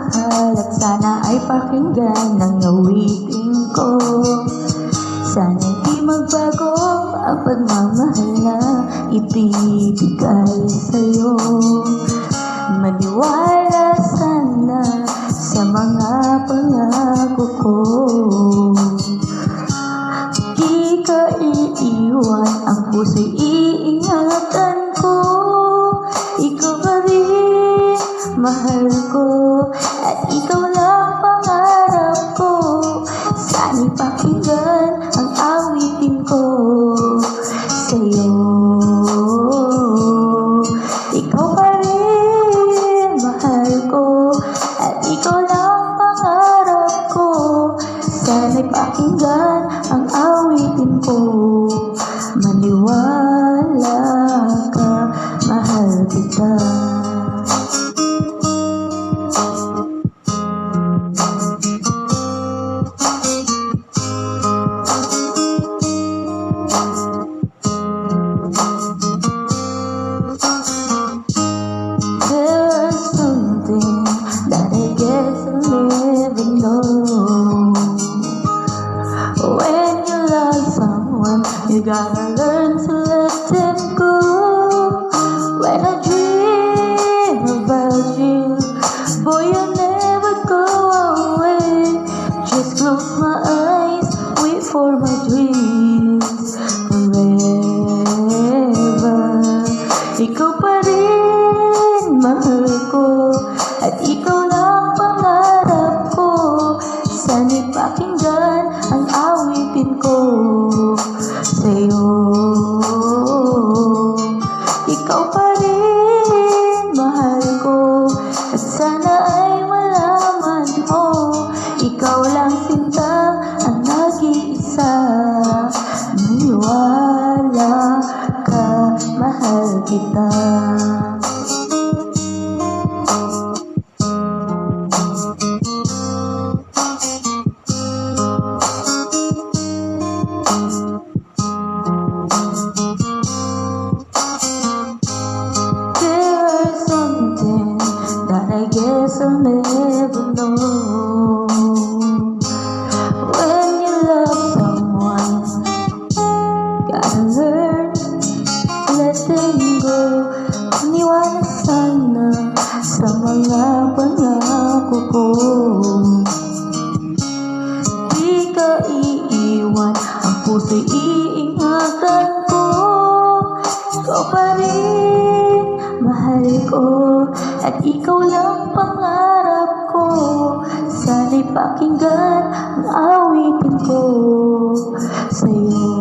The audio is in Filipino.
mahal at sana ay pakinggan ng awitin ko. Sana di magbago ang pagmamahal na ibibigay sa'yo. Maniwala sana sa mga pangako ko. Di ka iiwan, ang puso'y iingatan ko. Ikaw pa rin, mahal ko, at ikaw lang pangarap ko. Sana'y pakinggan ang awitin ko sa'yo. Ikaw pa rin, mahal ko, at ikaw lang pangarap ko. Sana'y pakinggan ang awitin ko. Maniwala ka, mahal kita. There's something that I guess I'll never know. When you love someone, you gotta learn to let them go. When I dream about you, boy, you'll never go away. Just close my eyes, wait for my dreams forever. Ikaw pa rin, mahal ko, at ikaw lang pangarap ko. Sana'y pakinggan ang awitin ko sa'yo. Ikaw pa rin, mahal ko, at sana ay malaman mo. Ikaw lang sinta ang nag-iisa. Maniwala ka, mahal kita. I guess I'll never know. When you love someone, gotta learn to let them go. Maniwala sana sa mga pangako ko. Di ka iiwan, ang puso'y iingatan ko. Ikaw pa rin, mahal ko, at ikaw lang pangarap ko. Sana'y pakinggan ang awitin ko sa'yo.